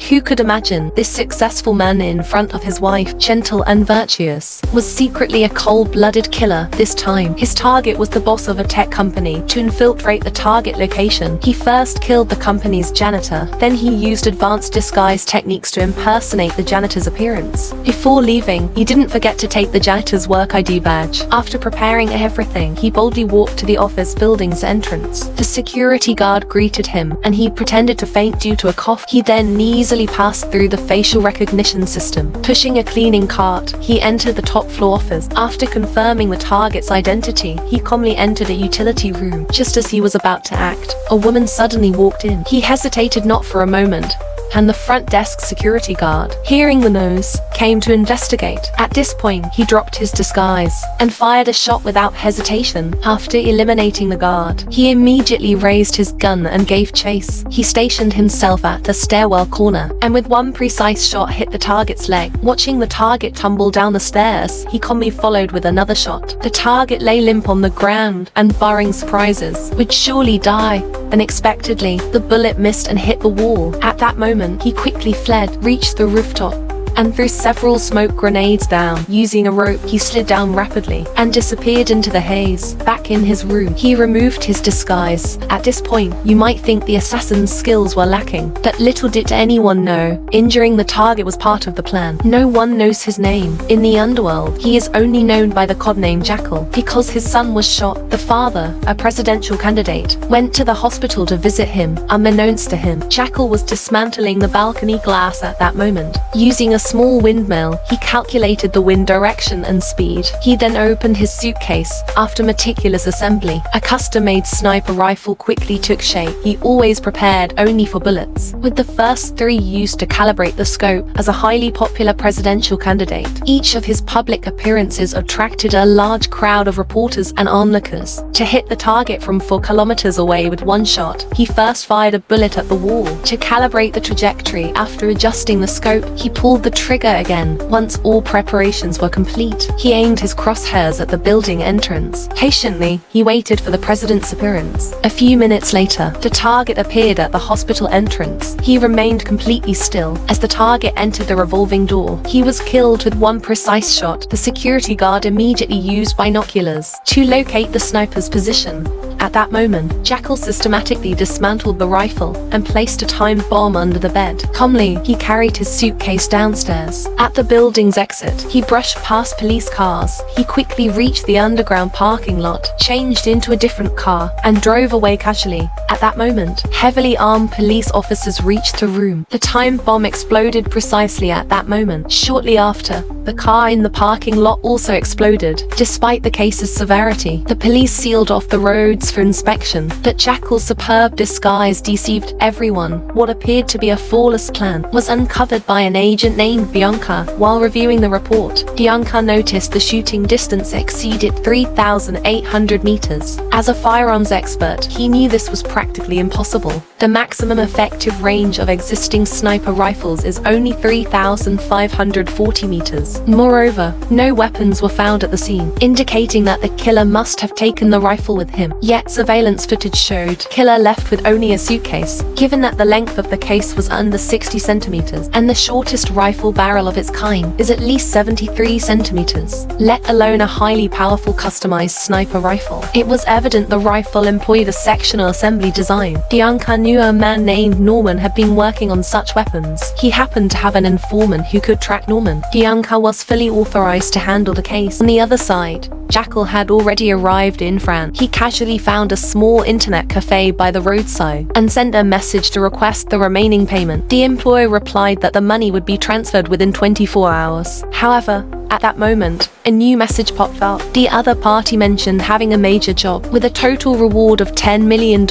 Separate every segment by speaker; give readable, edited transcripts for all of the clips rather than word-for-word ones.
Speaker 1: Who could imagine this successful man in front of his wife, gentle and virtuous, was secretly a cold-blooded killer this time? His target was the boss of a tech company. To infiltrate the target location, he first killed the company's janitor. Then he used advanced disguise techniques to impersonate the janitor's appearance. Before leaving, he didn't forget to take the janitor's work ID badge. After preparing everything, he boldly walked to the office building's entrance. The security guard greeted him, and he pretended to faint due to a cough. He then easily passed through the facial recognition system. Pushing a cleaning cart, he entered the top floor office. After confirming the target's identity, he calmly entered a utility room. Just as he was about to act, a woman suddenly walked in. He hesitated not for a moment, and the front desk security guard, hearing the noise, came to investigate. At this point, he dropped his disguise and fired a shot without hesitation. After eliminating the guard, he immediately raised his gun and gave chase. He stationed himself at the stairwell corner, and with one precise shot hit the target's leg. Watching the target tumble down the stairs, he calmly followed with another shot. The target lay limp on the ground, and barring surprises, would surely die. Unexpectedly, the bullet missed and hit the wall. At that moment, he quickly fled, reached the rooftop, and threw several smoke grenades down. Using a rope, he slid down rapidly and disappeared into the haze. Back in his room, he removed his disguise. At this point, you might think the assassin's skills were lacking, but little did anyone know, injuring the target was part of the plan. No one knows his name. In the underworld, he is only known by the codename Jackal. Because his son was shot, the father, a presidential candidate, went to the hospital to visit him. Unbeknownst to him, Jackal was dismantling the balcony glass at that moment. Using a small windmill, he calculated the wind direction and speed. He then opened his suitcase. After meticulous assembly, a custom-made sniper rifle quickly took shape. He always prepared only for bullets, with the first 3 used to calibrate the scope. As a highly popular presidential candidate, each of his public appearances attracted a large crowd of reporters and onlookers. To hit the target from 4 kilometers away with one shot, he first fired a bullet at the wall. To calibrate the trajectory, after adjusting the scope, he pulled the trigger again. Once all preparations were complete, he aimed his crosshairs at the building entrance. Patiently, he waited for the president's appearance. A few minutes later, the target appeared at the hospital entrance. He remained completely still. As the target entered the revolving door, he was killed with one precise shot. The security guard immediately used binoculars to locate the sniper's position. At that moment, Jackal systematically dismantled the rifle and placed a timed bomb under the bed. Calmly, he carried his suitcase downstairs. At the building's exit, he brushed past police cars. He quickly reached the underground parking lot, changed into a different car, and drove away casually. At that moment, heavily armed police officers reached the room. The timed bomb exploded precisely at that moment. Shortly after, the car in the parking lot also exploded. Despite the case's severity, the police sealed off the roads for inspection. But Jackal's superb disguise deceived everyone. What appeared to be a flawless plan was uncovered by an agent named Bianca. While reviewing the report, Bianca noticed the shooting distance exceeded 3,800 meters. As a firearms expert, he knew this was practically impossible. The maximum effective range of existing sniper rifles is only 3,540 meters. Moreover, no weapons were found at the scene, indicating that the killer must have taken the rifle with him. Yet surveillance footage showed killer left with only a suitcase. Given that the length of the case was under 60 centimeters and the shortest rifle barrel of its kind is at least 73 centimeters, let alone a highly powerful customized sniper rifle, it was evident the rifle employed a sectional assembly design. Bianca knew a man named Norman had been working on such weapons. He happened to have an informant who could track Norman. Bianca was fully authorized to handle the case. On the other side, Jackal had already arrived in France. He casually found a small internet cafe by the roadside and sent a message to request the remaining payment. The employee replied that the money would be transferred within 24 hours. However, at that moment, a new message popped up. The other party mentioned having a major job with a total reward of $10 million.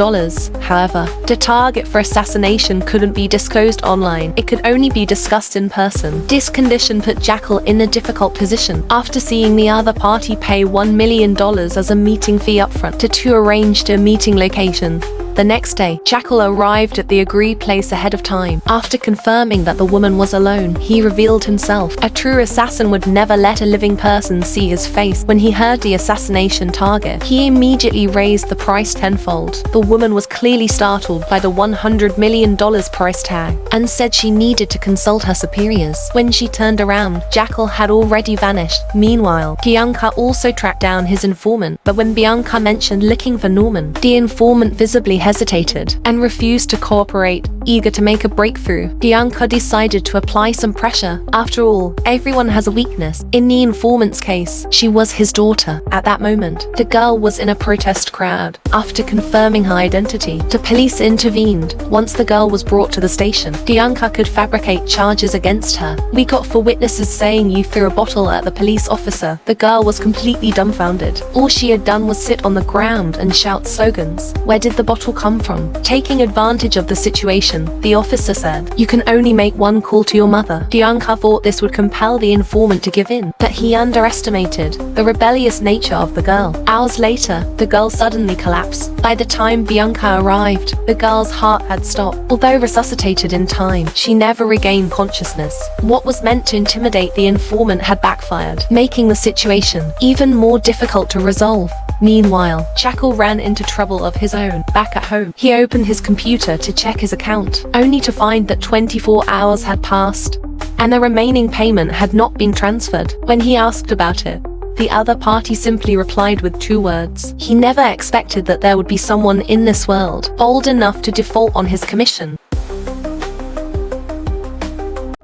Speaker 1: However, the target for assassination couldn't be disclosed online. It could only be discussed in person. This condition put Jackal in a difficult position. After seeing the other party pay $1 million as a meeting fee upfront to arrange a meeting location, The next day, Jackal arrived at the agreed place ahead of time. After confirming that the woman was alone, he revealed himself. A true assassin would never let a living person see his face. When he heard the assassination target, he immediately raised the price tenfold. The woman was clearly startled by the $100 million price tag and said she needed to consult her superiors. When she turned around, Jackal had already vanished. Meanwhile, Bianca also tracked down his informant, but when Bianca mentioned looking for Norman, the informant visibly hesitated and refused to cooperate. Eager to make a breakthrough, Bianca decided to apply some pressure. After all, everyone has a weakness. In the informant's case, she was his daughter. At that moment, the girl was in a protest crowd. After confirming her identity, the police intervened. Once the girl was brought to the station, Bianca could fabricate charges against her. "We got 4 witnesses saying you threw a bottle at the police officer." The girl was completely dumbfounded. All she had done was sit on the ground and shout slogans. "Where did the bottle come from?" Taking advantage of the situation, the officer said, "You can only make one call to your mother." Bianca thought this would compel the informant to give in, but he underestimated the rebellious nature of the girl. Hours later, the girl suddenly collapsed. By the time Bianca arrived, the girl's heart had stopped. Although resuscitated in time, she never regained consciousness. What was meant to intimidate the informant had backfired, making the situation even more difficult to resolve. Meanwhile, Jackal ran into trouble of his own. Back at home, he opened his computer to check his account, only to find that 24 hours had passed, and the remaining payment had not been transferred. When he asked about it, the other party simply replied with 2 words. He never expected that there would be someone in this world bold enough to default on his commission.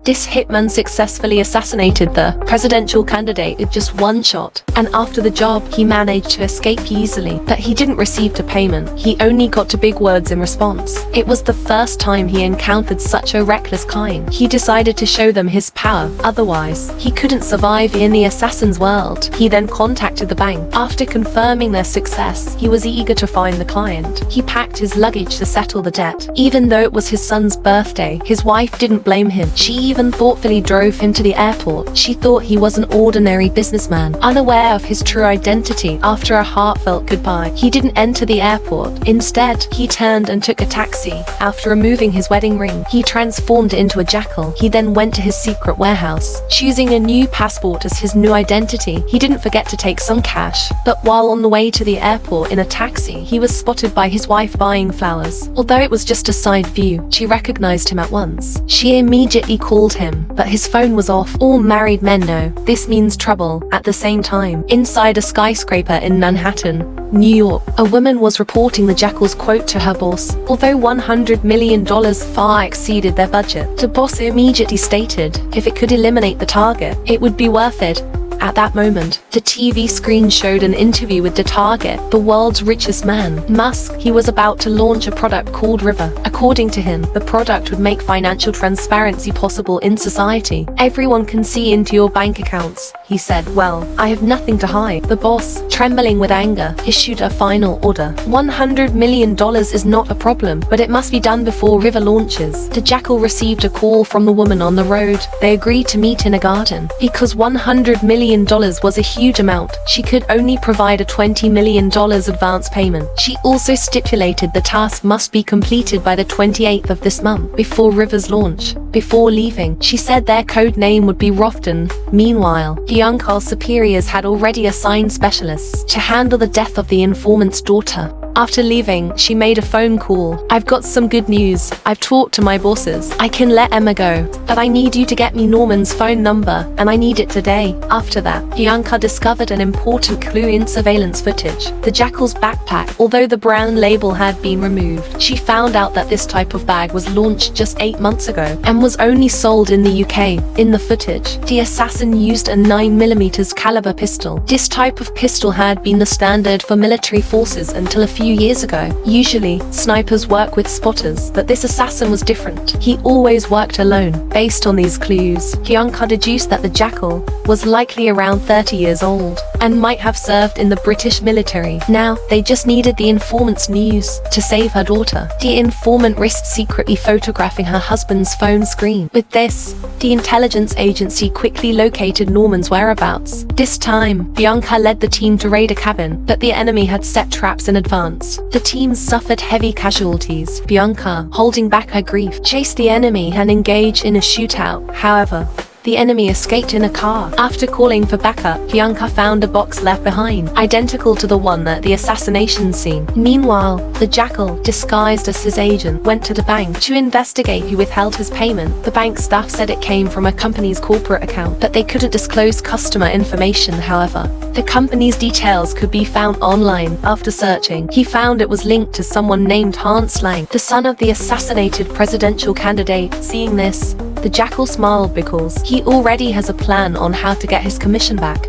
Speaker 1: This hitman successfully assassinated the presidential candidate with just 1 shot, and after the job, he managed to escape easily. But he didn't receive the payment. He only got to big words in response. It was the first time he encountered such a reckless kind. He decided to show them his power, otherwise, he couldn't survive in the assassin's world. He then contacted the bank. After confirming their success, he was eager to find the client. He packed his luggage to settle the debt. Even though it was his son's birthday, his wife didn't blame him. She even thoughtfully drove him to the airport. She thought he was an ordinary businessman, unaware of his true identity. After a heartfelt goodbye, he didn't enter the airport. Instead, he turned and took a taxi. After removing his wedding ring, he transformed into a jackal. He then went to his secret warehouse. Choosing a new passport as his new identity, he didn't forget to take some cash. But while on the way to the airport in a taxi, he was spotted by his wife buying flowers. Although it was just a side view, she recognized him at once. She immediately called him, but his phone was off. All married men know this means trouble. At the same time, inside a skyscraper in Manhattan, New York, a woman was reporting the jackal's quote to her boss. Although $100 million far exceeded their budget, the boss immediately stated if it could eliminate the target, it would be worth it. At that moment, the TV screen showed an interview with the target, the world's richest man, Musk. He was about to launch a product called River. According to him, the product would make financial transparency possible in society. "Everyone can see into your bank accounts," he said. "Well, I have nothing to hide." The boss, trembling with anger, issued a final order. $100 million is not a problem, but it must be done before River launches. The jackal received a call from the woman on the road. They agreed to meet in a garden. Because $100 million was a huge amount, she could only provide a $20 million advance payment. She also stipulated the task must be completed by the 28th of this month, before River's launch. Before leaving, she said their code name would be Rofton. Meanwhile, Bianca's superiors had already assigned specialists to handle the death of the informant's daughter. After leaving, she made a phone call. "I've got some good news. I've talked to my bosses. I can let Emma go, but I need you to get me Norman's phone number, and I need it today." After that, Bianca discovered an important clue in surveillance footage. The jackal's backpack. Although the brand label had been removed, she found out that this type of bag was launched just 8 months ago and was only sold in the UK. In the footage, the assassin used a 9mm caliber pistol. This type of pistol had been the standard for military forces until a few years ago. Usually, snipers work with spotters, but this assassin was different. He always worked alone. Based on these clues, Bianca deduced that the jackal was likely around 30 years old. and might have served in the British military. Now, they just needed the informant's news to save her daughter. The informant risked secretly photographing her husband's phone screen. With this, the intelligence agency quickly located Norman's whereabouts. This time, Bianca led the team to raid a cabin, but the enemy had set traps in advance. The team suffered heavy casualties. Bianca, holding back her grief, chased the enemy and engaged in a shootout. However, the enemy escaped in a car. After calling for backup, Bianca found a box left behind, identical to the one at the assassination scene. Meanwhile, the Jackal, disguised as his agent, went to the bank to investigate who withheld his payment. The bank staff said it came from a company's corporate account, but they couldn't disclose customer information. However, the company's details could be found online. After searching, he found it was linked to someone named Hans Lang, the son of the assassinated presidential candidate. Seeing this, the Jackal smiled because he already has a plan on how to get his commission back.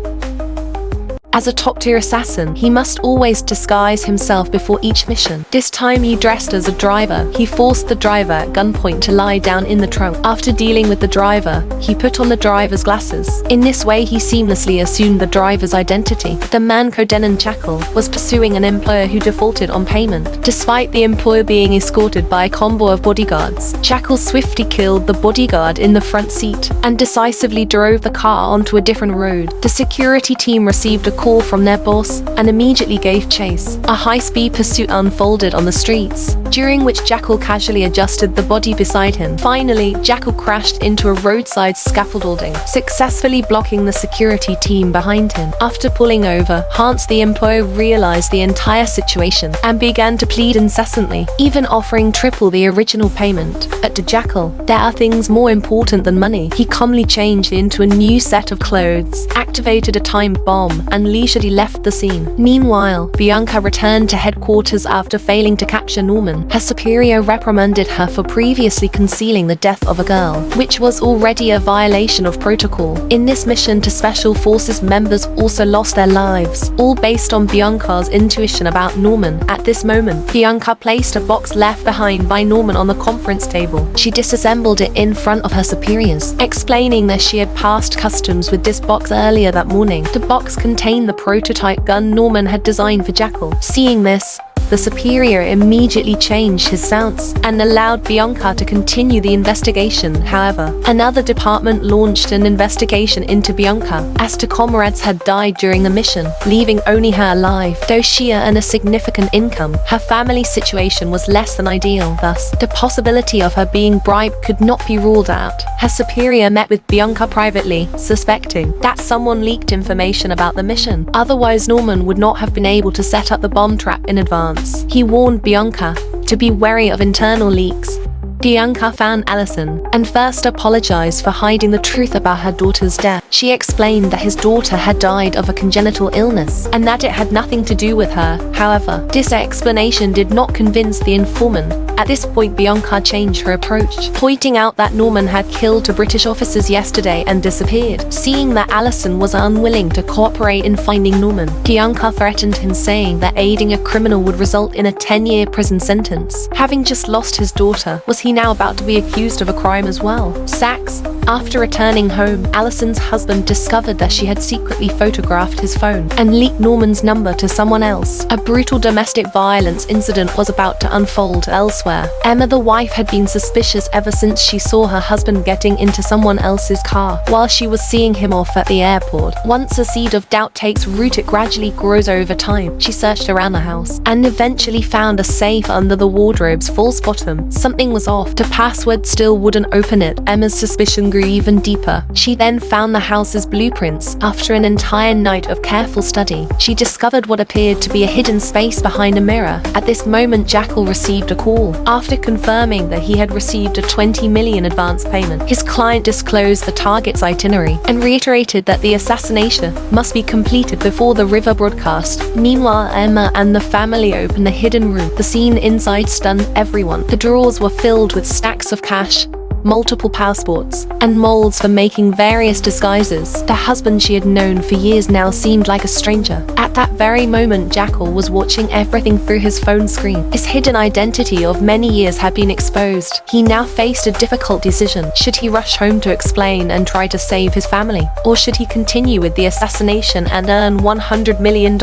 Speaker 1: As a top-tier assassin, he must always disguise himself before each mission. This time he dressed as a driver. He forced the driver at gunpoint to lie down in the trunk. After dealing with the driver, he put on the driver's glasses. In this way, he seamlessly assumed the driver's identity. The man Codenon Jackal was pursuing an employer who defaulted on payment. Despite the employer being escorted by a convoy of bodyguards, Jackal swiftly killed the bodyguard in the front seat and decisively drove the car onto a different road. The security team received a call from their boss and immediately gave chase. A high-speed pursuit unfolded on the streets, during which Jackal casually adjusted the body beside him. Finally, Jackal crashed into a roadside scaffolding, successfully blocking the security team behind him. After pulling over, Hans the employer realized the entire situation and began to plead incessantly, even offering triple the original payment. But to Jackal, there are things more important than money. He calmly changed into a new set of clothes, activated a timed bomb, and leisurely left the scene. Meanwhile, Bianca returned to headquarters after failing to capture Norman. Her superior reprimanded her for previously concealing the death of a girl, which was already a violation of protocol. In this mission, to Special Forces members also lost their lives, all based on Bianca's intuition about Norman. At this moment, Bianca placed a box left behind by Norman on the conference table. She disassembled it in front of her superiors, explaining that she had passed customs with this box earlier that morning. The box contained the prototype gun Norman had designed for Jackal. Seeing this, the superior immediately changed his stance and allowed Bianca to continue the investigation. However, another department launched an investigation into Bianca, as two comrades had died during the mission, leaving only her alive. Though she earned a significant income, her family situation was less than ideal. Thus, the possibility of her being bribed could not be ruled out. Her superior met with Bianca privately, suspecting that someone leaked information about the mission. Otherwise, Norman would not have been able to set up the bomb trap in advance. He warned Bianca to be wary of internal leaks. Bianca found Allison and first apologized for hiding the truth about her daughter's death. She explained that his daughter had died of a congenital illness and that it had nothing to do with her. However, this explanation did not convince the informant. At this point, Bianca changed her approach, pointing out that Norman had killed two British officers yesterday and disappeared. Seeing that Allison was unwilling to cooperate in finding Norman, Bianca threatened him, saying that aiding a criminal would result in a 10-year prison sentence. Having just lost his daughter, was he now about to be accused of a crime as well? Sachs. After returning home, Allison's husband discovered that she had secretly photographed his phone and leaked Norman's number to someone else. A brutal domestic violence incident was about to unfold elsewhere. Emma, the wife, had been suspicious ever since she saw her husband getting into someone else's car while she was seeing him off at the airport. Once a seed of doubt takes root, it gradually grows over time. She searched around the house and eventually found a safe under the wardrobe's false bottom. Something was off. The password still wouldn't open it. Emma's suspicion grew even deeper. She then found the house's blueprints. After an entire night of careful study, she discovered what appeared to be a hidden space behind a mirror. At this moment, Jackal received a call. After confirming that he had received a 20 million advance payment, his client disclosed the target's itinerary and reiterated that the assassination must be completed before the river broadcast. Meanwhile, Emma and the family opened a hidden room. The scene inside stunned everyone. The drawers were filled with stacks of cash, multiple passports, and molds for making various disguises. The husband she had known for years now seemed like a stranger. At that very moment, Jackal was watching everything through his phone screen. His hidden identity of many years had been exposed. He now faced a difficult decision. Should he rush home to explain and try to save his family? Or should he continue with the assassination and earn $100 million?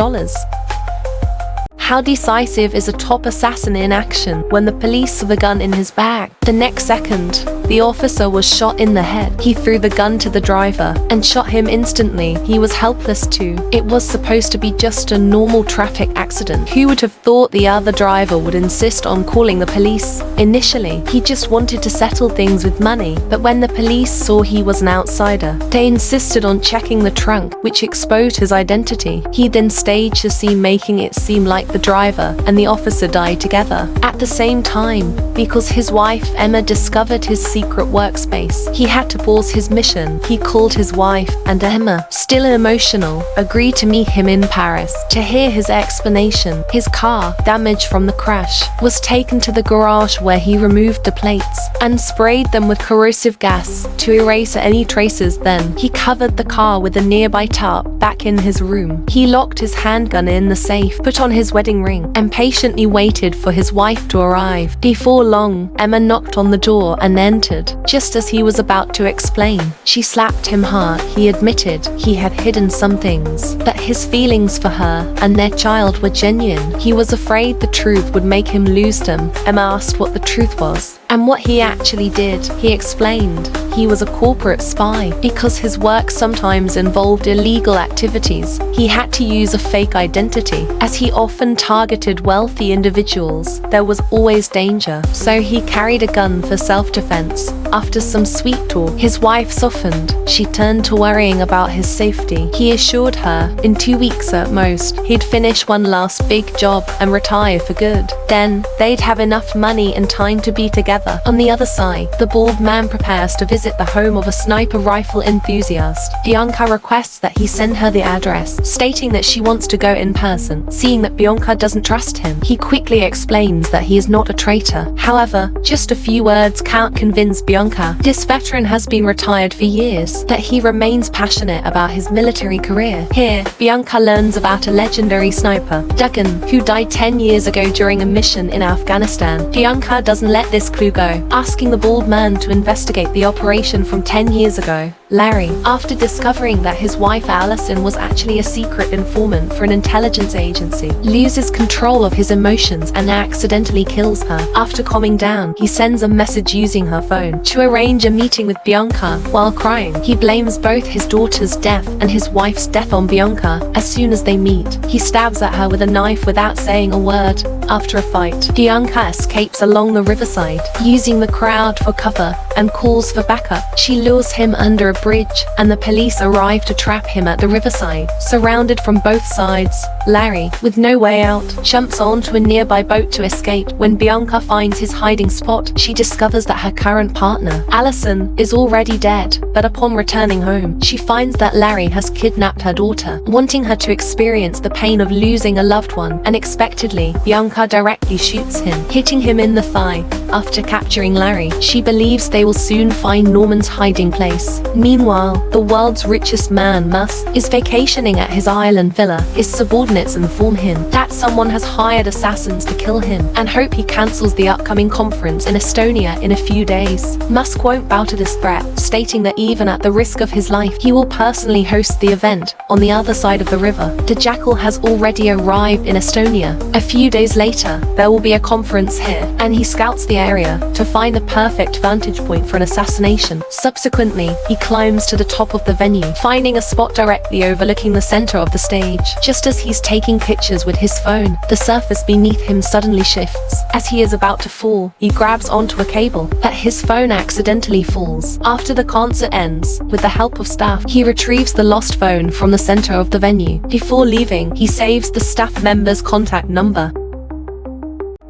Speaker 1: How decisive is a top assassin in action when the police saw the gun in his bag? The next second, the officer was shot in the head. He threw the gun to the driver and shot him instantly. He was helpless too. It was supposed to be just a normal traffic accident. Who would have thought the other driver would insist on calling the police? Initially, he just wanted to settle things with money, but when the police saw he was an outsider, they insisted on checking the trunk, which exposed his identity. He then staged a scene making it seem like the driver and the officer died together. At the same time, because his wife Emma discovered his secret workspace, he had to pause his mission. He called his wife, and Emma, still emotional, agreed to meet him in Paris. To hear his explanation, his car, damaged from the crash, was taken to the garage where he removed the plates and sprayed them with corrosive gas to erase any traces. Then he covered the car with a nearby tarp. Back in his room, he locked his handgun in the safe, put on his wedding ring, and patiently waited for his wife to arrive. Before long, Emma knocked on the door and entered. Just as he was about to explain, she slapped him hard. He admitted he had hidden some things, but his feelings for her and their child were genuine. He was afraid the truth would make him lose them. Emma asked what the truth was and what he actually did. He explained he was a corporate spy. Because his work sometimes involved illegal activities, he had to use a fake identity. As he often targeted wealthy individuals, there was always danger, so he carried a gun for self-defense. After some sweet talk, his wife softened. She turned to worrying about his safety. He assured her in 2 weeks at most, he'd finish one last big job and retire for good. Then, they'd have enough money and time to be together. On the other side, the bald man prepares to visit the home of a sniper rifle enthusiast. Bianca requests that he send her the address, stating that she wants to go in person. Seeing that Bianca doesn't trust him, he quickly explains that he is not a traitor. However, just a few words can't convince Bianca. This veteran has been retired for years, that he remains passionate about his military career. Here, Bianca learns about a legendary sniper, Duggan, who died 10 years ago during a mission in Afghanistan. Bianca doesn't let this clue go, asking the bald man to investigate the operation from 10 years ago. Larry, after discovering that his wife Allison was actually a secret informant for an intelligence agency, loses control of his emotions and accidentally kills her. After calming down, he sends a message using her phone to arrange a meeting with Bianca. While crying, he blames both his daughter's death and his wife's death on Bianca. As soon as they meet, he stabs at her with a knife without saying a word. After a fight, Bianca escapes along the riverside, using the crowd for cover and calls for backup. She lures him under a bridge, and the police arrive to trap him at the riverside. Surrounded from both sides, Larry, with no way out, jumps onto a nearby boat to escape. When Bianca finds his hiding spot, she discovers that her current partner, Allison, is already dead. But upon returning home, she finds that Larry has kidnapped her daughter, wanting her to experience the pain of losing a loved one. Unexpectedly, Bianca directly shoots him, hitting him in the thigh. After capturing Larry, she believes they will soon find Norman's hiding place. Meanwhile, the world's richest man, Mus, is vacationing at his island villa. His subordinates inform him that someone has hired assassins to kill him and hope he cancels the upcoming conference in Estonia in a few days. Musk won't bow to this threat, stating that even at the risk of his life, he will personally host the event on the other side of the river. The Jackal has already arrived in Estonia. A few days later, there will be a conference here, and he scouts the area to find the perfect vantage point for an assassination. Subsequently, he climbs to the top of the venue, finding a spot directly overlooking the center of the stage. Just as he's taking pictures with his phone, the surface beneath him suddenly shifts. As he is about to fall, he grabs onto a cable, but his phone accidentally falls. After the concert ends, with the help of staff, he retrieves the lost phone from the center of the venue. Before leaving, he saves the staff member's contact number.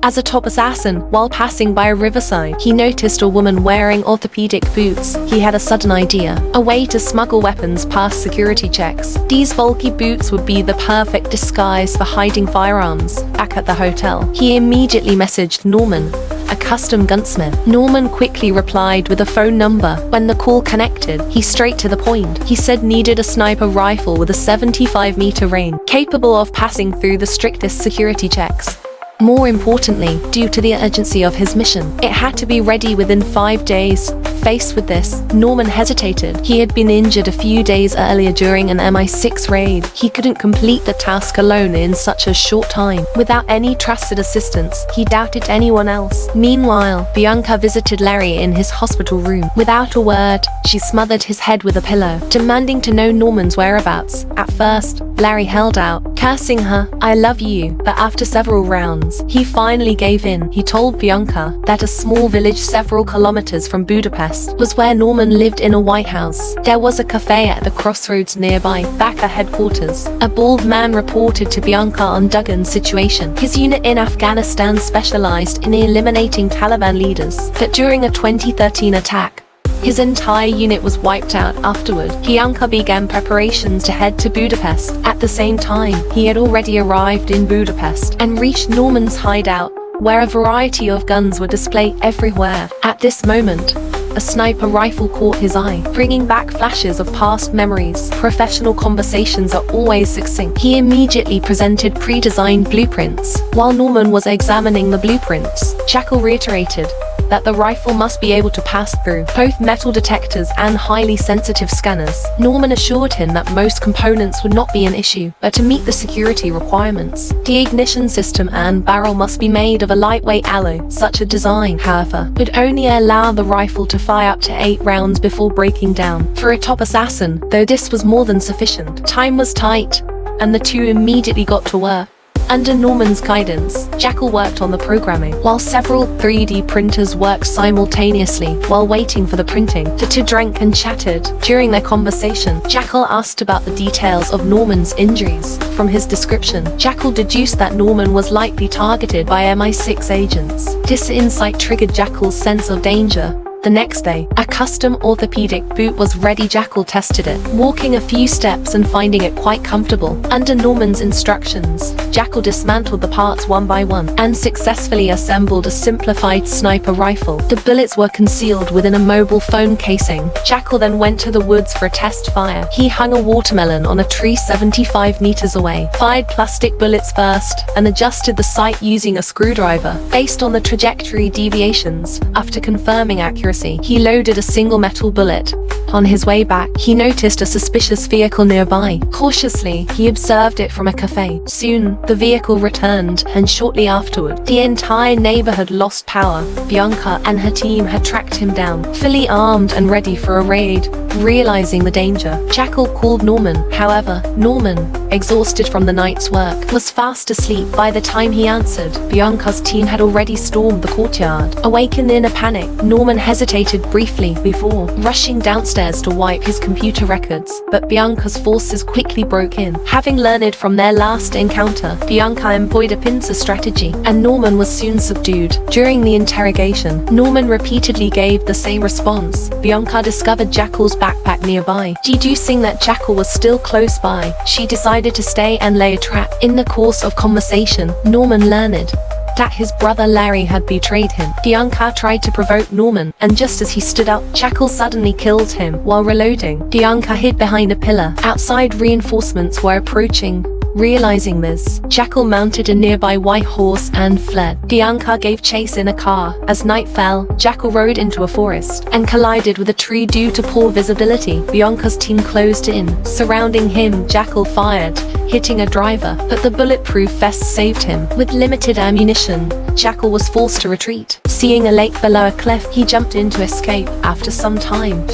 Speaker 1: As a top assassin, while passing by a riverside, he noticed a woman wearing orthopedic boots. He had a sudden idea, a way to smuggle weapons past security checks. These bulky boots would be the perfect disguise for hiding firearms. Back at the hotel, he immediately messaged Norman, a custom gunsmith. Norman quickly replied with a phone number. When the call connected, he straight to the point. He said needed a sniper rifle with a 75-meter range, capable of passing through the strictest security checks. More importantly, due to the urgency of his mission, it had to be ready within 5 days. Faced with this, Norman hesitated. He had been injured a few days earlier during an MI6 raid. He couldn't complete the task alone in such a short time. Without any trusted assistance, he doubted anyone else. Meanwhile, Bianca visited Larry in his hospital room. Without a word, she smothered his head with a pillow, demanding to know Norman's whereabouts. At first, Larry held out, cursing her, "I love you," but after several rounds, he finally gave in. He told Bianca that a small village several kilometers from Budapest was where Norman lived in a White House. There was a cafe at the crossroads nearby, Baka headquarters. A bald man reported to Bianca on Dugan's situation. His unit in Afghanistan specialized in eliminating Taliban leaders, but during a 2013 attack, his entire unit was wiped out afterward. Bianca began preparations to head to Budapest. At the same time, he had already arrived in Budapest and reached Norman's hideout, where a variety of guns were displayed everywhere. At this moment, a sniper rifle caught his eye, bringing back flashes of past memories. Professional conversations are always succinct. He immediately presented pre-designed blueprints. While Norman was examining the blueprints, Jackal reiterated that the rifle must be able to pass through both metal detectors and highly sensitive scanners. Norman assured him that most components would not be an issue, but to meet the security requirements, the ignition system and barrel must be made of a lightweight alloy. Such a design, however, would only allow the rifle to fire up to 8 rounds before breaking down. For a top assassin, though, this was more than sufficient. Time was tight, and the two immediately got to work. Under Norman's guidance, Jackal worked on the programming, while several 3D printers worked simultaneously. While waiting for the printing, the two drank and chatted. During their conversation, Jackal asked about the details of Norman's injuries. From his description, Jackal deduced that Norman was likely targeted by MI6 agents. This insight triggered Jackal's sense of danger. The next day, a custom orthopedic boot was ready. Jackal tested it, walking a few steps and finding it quite comfortable. Under Norman's instructions, Jackal dismantled the parts one by one and successfully assembled a simplified sniper rifle. The bullets were concealed within a mobile phone casing. Jackal then went to the woods for a test fire. He hung a watermelon on a tree 75 meters away, fired plastic bullets first, and adjusted the sight using a screwdriver based on the trajectory deviations. After confirming accuracy, he loaded a single metal bullet. On his way back, he noticed a suspicious vehicle nearby. Cautiously, he observed it from a cafe. Soon, the vehicle returned, and shortly afterward, the entire neighborhood lost power. Bianca and her team had tracked him down, fully armed and ready for a raid. Realizing the danger, Jackal called Norman. However, Norman, exhausted from the night's work, was fast asleep by the time he answered. Bianca's team had already stormed the courtyard. Awakened in a panic, Norman hesitated briefly before rushing downstairs to wipe his computer records, but Bianca's forces quickly broke in. Having learned from their last encounter, Bianca employed a pincer strategy, and Norman was soon subdued. During the interrogation, Norman repeatedly gave the same response. Bianca discovered Jackal's backpack nearby. Deducing that Jackal was still close by, she decided to stay and lay a trap. In the course of conversation, Norman learned that his brother Larry had betrayed him. Bianca tried to provoke Norman, and just as he stood up, Jackal suddenly killed him. While reloading, Bianca hid behind a pillar. Outside, reinforcements were approaching. Realizing this, Jackal mounted a nearby white horse and fled. Bianca gave chase in a car. As night fell, Jackal rode into a forest and collided with a tree due to poor visibility. Bianca's team closed in. Surrounding him, Jackal fired, hitting a driver, but the bulletproof vest saved him. With limited ammunition, Jackal was forced to retreat. Seeing a lake below a cliff, he jumped in to escape. After some time,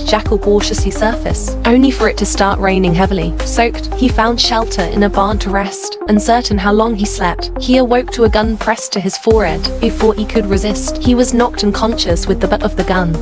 Speaker 1: Jackal cautiously surfaced, only for it to start raining heavily. Soaked, he found shelter in a barn to rest. Uncertain how long he slept, he awoke to a gun pressed to his forehead. Before he could resist, he was knocked unconscious with the butt of the gun.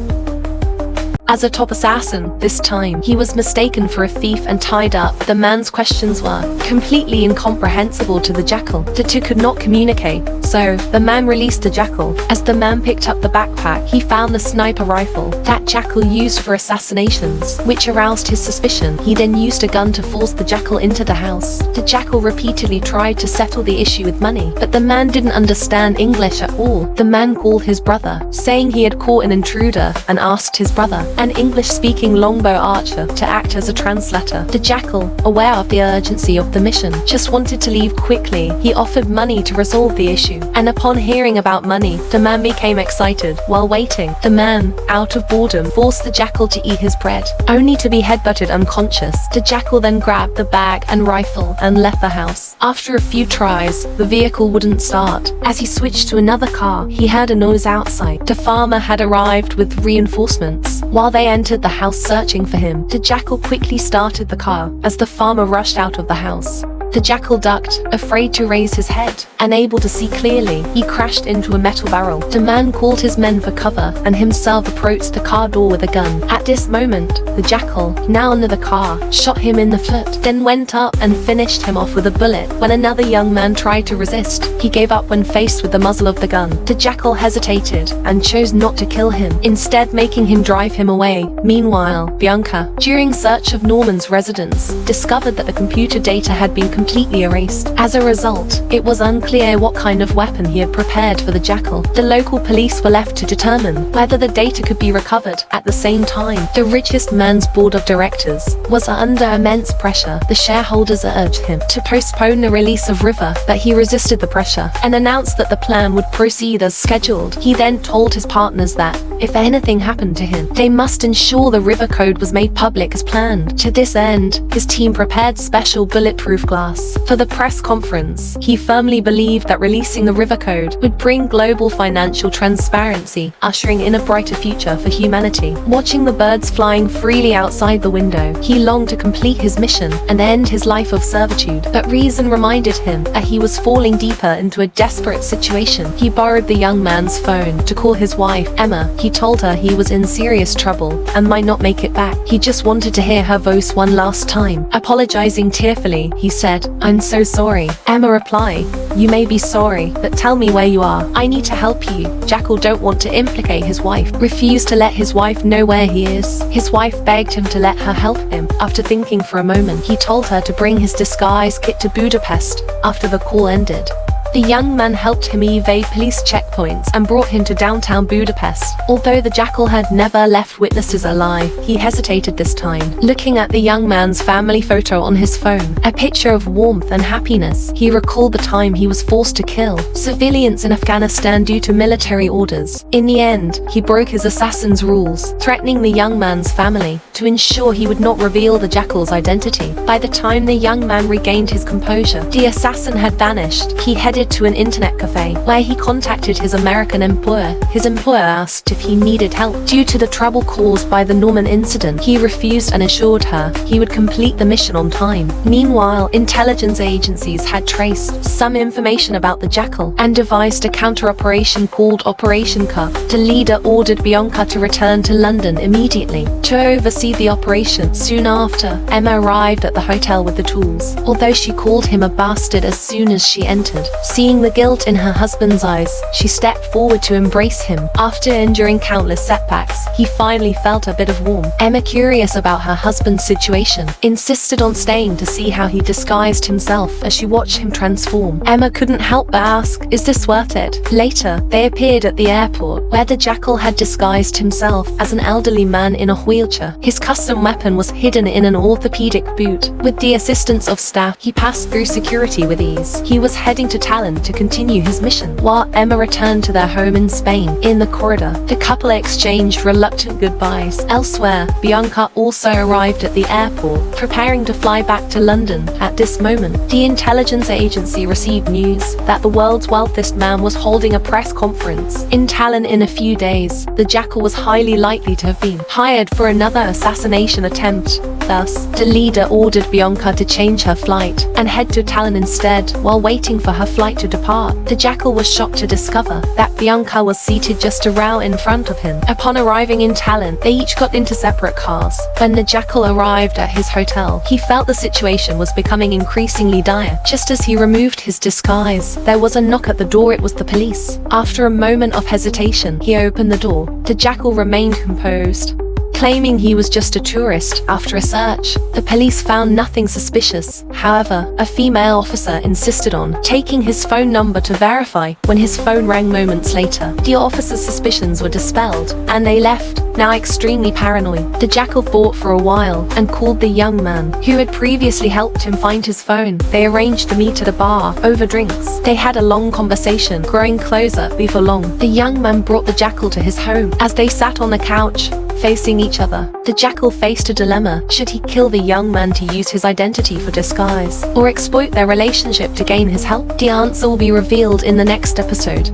Speaker 1: as a top assassin. This time, he was mistaken for a thief and tied up. The man's questions were completely incomprehensible to the jackal. The two could not communicate, so the man released the jackal. As the man picked up the backpack, he found the sniper rifle that jackal used for assassinations, which aroused his suspicion. He then used a gun to force the jackal into the house. The jackal repeatedly tried to settle the issue with money, but the man didn't understand English at all. The man called his brother, saying he had caught an intruder, and asked his brother, an English-speaking longbow archer, to act as a translator. The jackal, aware of the urgency of the mission, just wanted to leave quickly. He offered money to resolve the issue, and upon hearing about money, the man became excited. While waiting, the man, out of boredom, forced the jackal to eat his bread, only to be headbutted unconscious. The jackal then grabbed the bag and rifle and left the house. After a few tries, the vehicle wouldn't start. As he switched to another car, he heard a noise outside. The farmer had arrived with reinforcements. While they entered the house searching for him, the jackal quickly started the car. As the farmer rushed out of the house, the jackal ducked, afraid to raise his head. Unable to see clearly, he crashed into a metal barrel. The man called his men for cover and himself approached the car door with a gun. At this moment, the jackal, now under the car, shot him in the foot, then went up and finished him off with a bullet. When another young man tried to resist, he gave up when faced with the muzzle of the gun. The jackal hesitated and chose not to kill him, instead making him drive him away. Meanwhile, Bianca, during search of Norman's residence, discovered that the computer data had been completely erased. As a result, it was unclear what kind of weapon he had prepared for the jackal. The local police were left to determine whether the data could be recovered. At the same time, the richest man's board of directors was under immense pressure. The shareholders urged him to postpone the release of River, but he resisted the pressure and announced that the plan would proceed as scheduled. He then told his partners that, if anything happened to him, they must ensure the River Code was made public as planned. To this end, his team prepared special bulletproof glass for the press conference. He firmly believed that releasing the River Code would bring global financial transparency, ushering in a brighter future for humanity. Watching the birds flying freely outside the window, he longed to complete his mission and end his life of servitude. But reason reminded him that he was falling deeper into a desperate situation. He borrowed the young man's phone to call his wife, Emma. He told her he was in serious trouble and might not make it back. He just wanted to hear her voice one last time. Apologizing tearfully, he said, "I'm so sorry." Emma replied, "You may be sorry, but tell me where you are. I need to help you." Jackal don't want to implicate his wife, refused to let his wife know where he is. His wife begged him to let her help him. After thinking for a moment, he told her to bring his disguise kit to Budapest. After the call ended, the young man helped him evade police checkpoints and brought him to downtown Budapest. Although the jackal had never left witnesses alive, he hesitated this time. Looking at the young man's family photo on his phone, a picture of warmth and happiness, he recalled the time he was forced to kill civilians in Afghanistan due to military orders. In the end, he broke his assassin's rules, threatening the young man's family to ensure he would not reveal the jackal's identity. By the time the young man regained his composure, the assassin had vanished. He headed to an internet cafe, where he contacted his American employer. His employer asked if he needed help. Due to the trouble caused by the Norman incident, he refused and assured her he would complete the mission on time. Meanwhile, intelligence agencies had traced some information about the jackal and devised a counter-operation called Operation Cup. The leader ordered Bianca to return to London immediately to oversee the operation. Soon after, Emma arrived at the hotel with the tools, although she called him a bastard as soon as she entered. Seeing the guilt in her husband's eyes, she stepped forward to embrace him. After enduring countless setbacks, he finally felt a bit of warmth. Emma, curious about her husband's situation, insisted on staying to see how he disguised himself. As she watched him transform, Emma couldn't help but ask, "Is this worth it?" Later, they appeared at the airport, where the jackal had disguised himself as an elderly man in a wheelchair. His custom weapon was hidden in an orthopedic boot. With the assistance of staff, he passed through security with ease. He was heading to Tallinn to continue his mission, while Emma returned to their home in Spain. In the corridor, the couple exchanged reluctant goodbyes. Elsewhere, Bianca also arrived at the airport, preparing to fly back to London. At this moment, the intelligence agency received news that the world's wealthiest man was holding a press conference in Tallinn in a few days. The jackal was highly likely to have been hired for another assassination attempt. Thus, the leader ordered Bianca to change her flight and head to Tallinn instead. While waiting for her flight flight to depart, the Jackal was shocked to discover that Bianca was seated just a row in front of him. Upon arriving in Tallinn, they each got into separate cars. When the Jackal arrived at his hotel, he felt the situation was becoming increasingly dire. Just as he removed his disguise, there was a knock at the door. It was the police. After a moment of hesitation, he opened the door. The Jackal remained composed, claiming he was just a tourist. After a search, the police found nothing suspicious. However, a female officer insisted on taking his phone number to verify. When his phone rang moments later, the officer's suspicions were dispelled, and they left, now extremely paranoid. The Jackal thought for a while and called the young man who had previously helped him find his phone. They arranged to meet at a bar over drinks. They had a long conversation, growing closer before long. The young man brought the Jackal to his home. As they sat on the couch, facing each other, the Jackal faced a dilemma. Should he kill the young man to use his identity for disguise, or exploit their relationship to gain his help? The answer will be revealed in the next episode.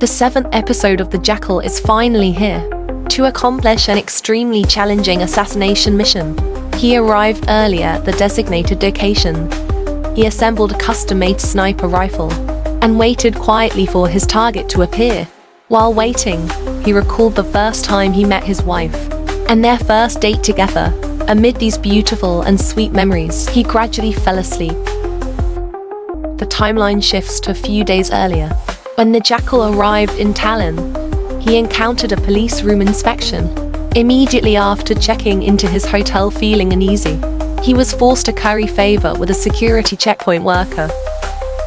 Speaker 1: The 7th episode of The Jackal is finally here. To accomplish an extremely challenging assassination mission, he arrived early at the designated location. He assembled a custom-made sniper rifle and waited quietly for his target to appear. While waiting, he recalled the first time he met his wife and their first date together. Amid these beautiful and sweet memories, he gradually fell asleep. The timeline shifts to a few days earlier. When the Jackal arrived in Tallinn, he encountered a police room inspection. Immediately after checking into his hotel feeling uneasy, he was forced to curry favor with a security checkpoint worker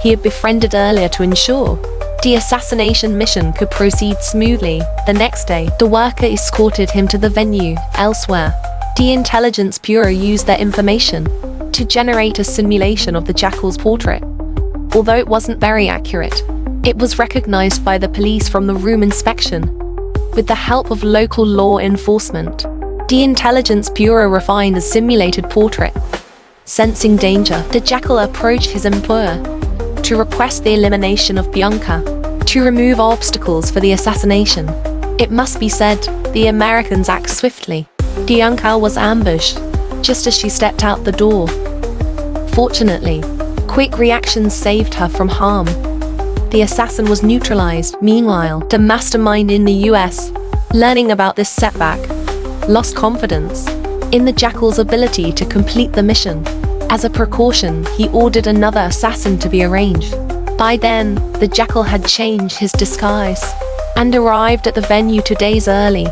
Speaker 1: he had befriended earlier to ensure the assassination mission could proceed smoothly. The next day, the worker escorted him to the venue. Elsewhere, the Intelligence Bureau used their information to generate a simulation of the Jackal's portrait. Although it wasn't very accurate, it was recognized by the police from the room inspection. With the help of local law enforcement, the Intelligence Bureau refined the simulated portrait. Sensing danger, the Jackal approached his employer to request the elimination of Bianca to remove obstacles for the assassination. It must be said, the Americans act swiftly. Bianca was ambushed just as she stepped out the door. Fortunately, quick reactions saved her from harm. The assassin was neutralized. Meanwhile, the mastermind in the US, learning about this setback, lost confidence in the Jackal's ability to complete the mission. As a precaution, he ordered another assassin to be arranged. By then, the Jackal had changed his disguise and arrived at the venue 2 days early.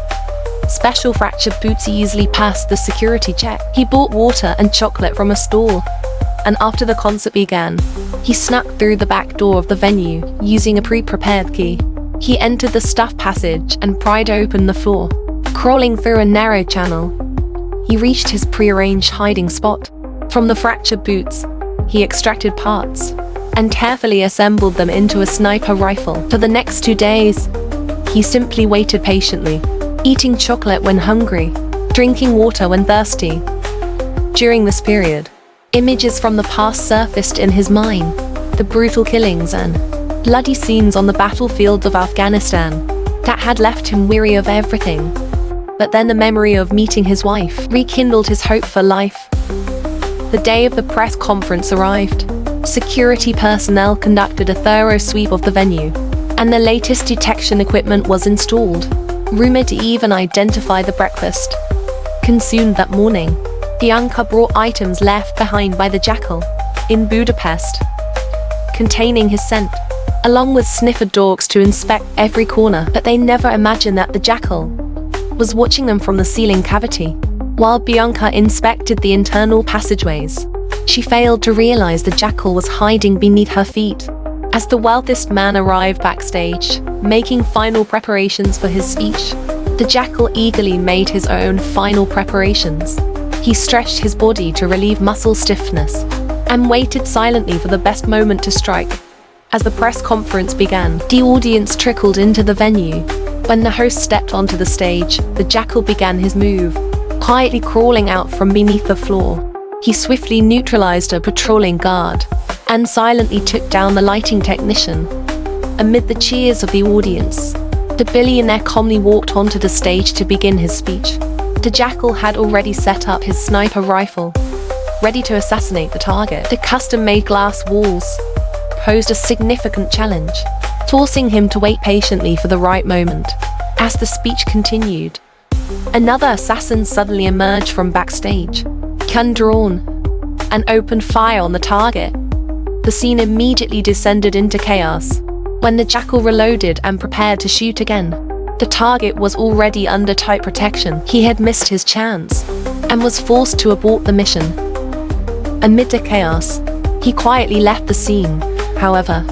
Speaker 1: Special fractured boots easily passed the security check. He bought water and chocolate from a stall, and after the concert began, he snuck through the back door of the venue using a pre-prepared key. He entered the staff passage and pried open the floor. Crawling through a narrow channel, he reached his pre-arranged hiding spot. From the fractured boots, he extracted parts and carefully assembled them into a sniper rifle. For the next 2 days, he simply waited patiently, eating chocolate when hungry, drinking water when thirsty. During this period, images from the past surfaced in his mind, the brutal killings and bloody scenes on the battlefield of Afghanistan that had left him weary of everything. But then the memory of meeting his wife rekindled his hope for life. The day of the press conference arrived. Security personnel conducted a thorough sweep of the venue, and the latest detection equipment was installed, rumored to even identify the breakfast consumed that morning. Bianca brought items left behind by the Jackal in Budapest, containing his scent, along with sniffer dogs to inspect every corner. But they never imagined that the Jackal was watching them from the ceiling cavity. While Bianca inspected the internal passageways, she failed to realize the Jackal was hiding beneath her feet. As the wealthiest man arrived backstage, making final preparations for his speech, the Jackal eagerly made his own final preparations. He stretched his body to relieve muscle stiffness and waited silently for the best moment to strike. As the press conference began, the audience trickled into the venue. When the host stepped onto the stage, the Jackal began his move, quietly crawling out from beneath the floor. He swiftly neutralized a patrolling guard and silently took down the lighting technician. Amid the cheers of the audience, the billionaire calmly walked onto the stage to begin his speech. The Jackal had already set up his sniper rifle, ready to assassinate the target. The custom-made glass walls, posed a significant challenge, forcing him to wait patiently for the right moment. As the speech continued, another assassin suddenly emerged from backstage, gun drawn, and opened fire on the target. The scene immediately descended into chaos. When the Jackal reloaded and prepared to shoot again, the target was already under tight protection. He had missed his chance and was forced to abort the mission. Amid the chaos, he quietly left the scene. However,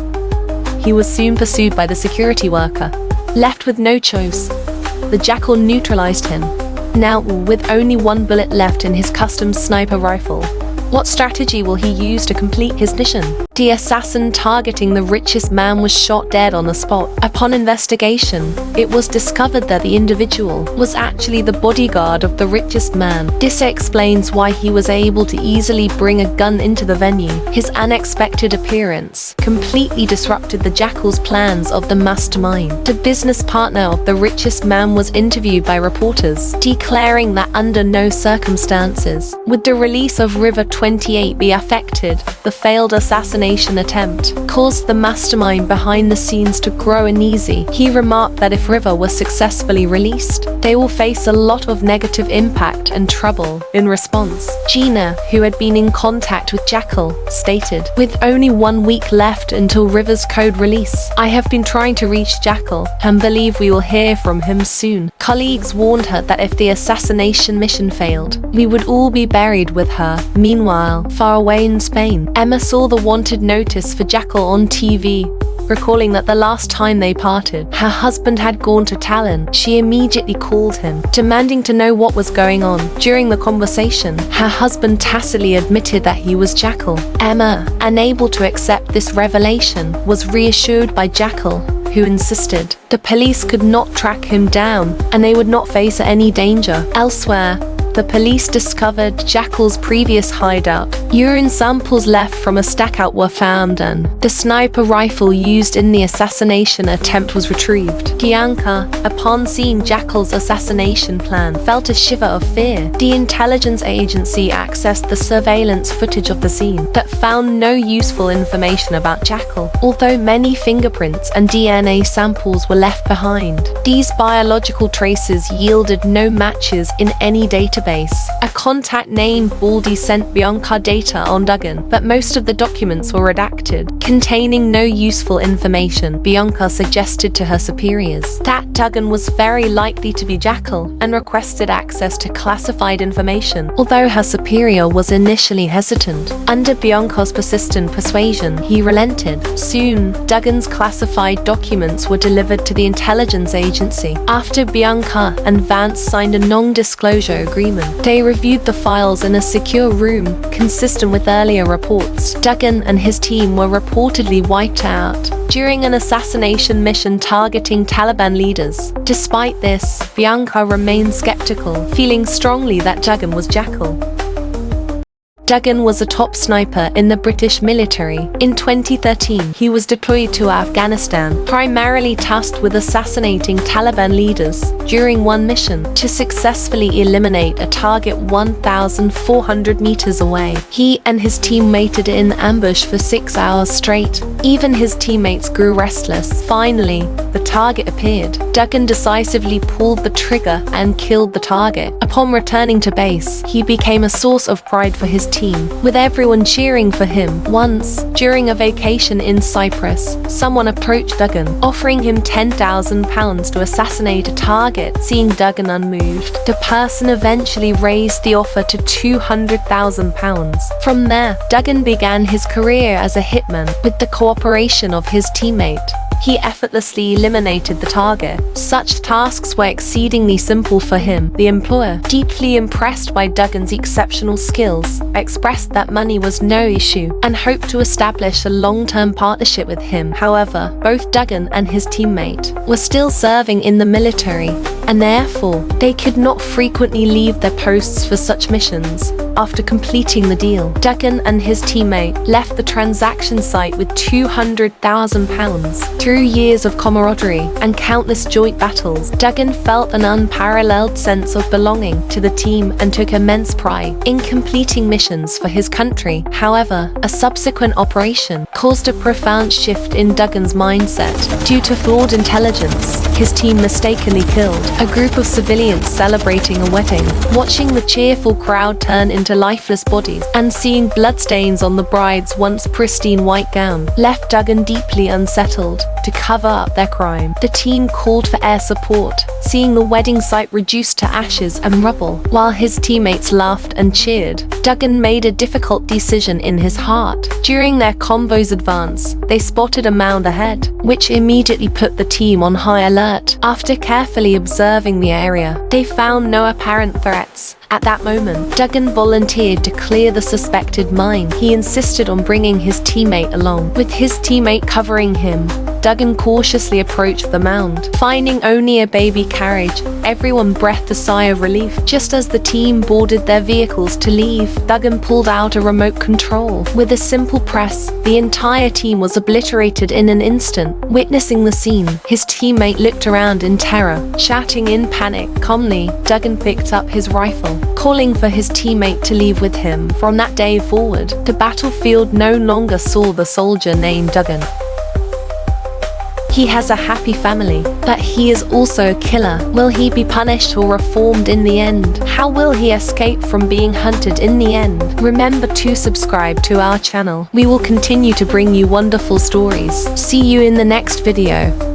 Speaker 1: he was soon pursued by the security worker. Left with no choice, the Jackal neutralized him, now with only one bullet left in his custom sniper rifle. What strategy will he use to complete his mission? The assassin targeting the richest man was shot dead on the spot. Upon investigation, it was discovered that the individual was actually the bodyguard of the richest man. This explains why he was able to easily bring a gun into the venue. His unexpected appearance completely disrupted the Jackal's plans of the mastermind. The business partner of the richest man was interviewed by reporters, declaring that under no circumstances would the release of River 28 be affected. The failed assassination attempt caused the mastermind behind the scenes to grow uneasy. He remarked that if River was successfully released, they will face a lot of negative impact and trouble. In response, Gina, who had been in contact with Jackal, stated, "With only 1 week left until River's code release, I have been trying to reach Jackal and believe we will hear from him soon." Colleagues warned her that if the assassination mission failed, we would all be buried with her. Meanwhile, far away in Spain, Emma saw the wanted notice for Jackal on TV. Recalling that the last time they parted, her husband had gone to Tallinn. She immediately called him, demanding to know what was going on. During the conversation, her husband tacitly admitted that he was Jackal. Emma, unable to accept this revelation, was reassured by Jackal, who insisted the police could not track him down and they would not face any danger. Elsewhere, the police discovered Jackal's previous hideout. Urine samples left from a stackout were found and the sniper rifle used in the assassination attempt was retrieved. Bianca, upon seeing Jackal's assassination plan, felt a shiver of fear. The intelligence agency accessed the surveillance footage of the scene, but found no useful information about Jackal. Although many fingerprints and DNA samples were left behind, these biological traces yielded no matches in any database. A contact named Baldy sent Bianca data on Duggan, but most of the documents were redacted, containing no useful information. Bianca suggested to her superiors that Duggan was very likely to be Jackal and requested access to classified information. Although her superior was initially hesitant, under Bianca's persistent persuasion, he relented. Soon, Duggan's classified documents were delivered to the intelligence agency. After Bianca and Vance signed a non-disclosure agreement, they reviewed the files in a secure room, consistent with earlier reports. Duggan and his team were reportedly wiped out during an assassination mission targeting Taliban leaders. Despite this, Bianca remained skeptical, feeling strongly that Duggan was Jackal. Duggan was a top sniper in the British military. In 2013, he was deployed to Afghanistan, primarily tasked with assassinating Taliban leaders. During one mission, to successfully eliminate a target 1,400 meters away, he and his team waited in ambush for 6 hours straight. Even his teammates grew restless. Finally, the target appeared. Duggan decisively pulled the trigger and killed the target. Upon returning to base, he became a source of pride for his team, with everyone cheering for him. Once, during a vacation in Cyprus, someone approached Duggan, offering him £10,000 to assassinate a target. Seeing Duggan unmoved, the person eventually raised the offer to £200,000. From there, Duggan began his career as a hitman. With the cooperation of his teammate, he effortlessly eliminated the target. Such tasks were exceedingly simple for him. The employer, deeply impressed by Duggan's exceptional skills, expressed that money was no issue and hoped to establish a long-term partnership with him. However, both Duggan and his teammate were still serving in the military, and therefore, they could not frequently leave their posts for such missions. After completing the deal, Duggan and his teammate left the transaction site with £200,000. Through years of camaraderie and countless joint battles, Duggan felt an unparalleled sense of belonging to the team and took immense pride in completing missions for his country. However, a subsequent operation caused a profound shift in Duggan's mindset. Due to flawed intelligence, his team mistakenly killed a group of civilians celebrating a wedding. Watching the cheerful crowd turn into lifeless bodies and seeing bloodstains on the bride's once pristine white gown left Duggan deeply unsettled. To cover up their crime, the team called for air support, seeing the wedding site reduced to ashes and rubble. While his teammates laughed and cheered, Duggan made a difficult decision in his heart. During their convoy's advance, they spotted a mound ahead, which immediately put the team on high alert. After carefully observing the area, they found no apparent threats. At that moment, Duggan volunteered to clear the suspected mine. He insisted on bringing his teammate along. With his teammate covering him, Duggan cautiously approached the mound. Finding only a baby carriage, everyone breathed a sigh of relief. Just as the team boarded their vehicles to leave, Duggan pulled out a remote control. With a simple press, the entire team was obliterated in an instant. Witnessing the scene, his teammate looked around in terror. Shouting in panic, calmly, Duggan picked up his rifle, calling for his teammate to leave with him. From that day forward, the battlefield no longer saw the soldier named Duggan. He has a happy family, but he is also a killer. Will he be punished or reformed in the end? How will he escape from being hunted in the end? Remember to subscribe to our channel. We will continue to bring you wonderful stories. See you in the next video.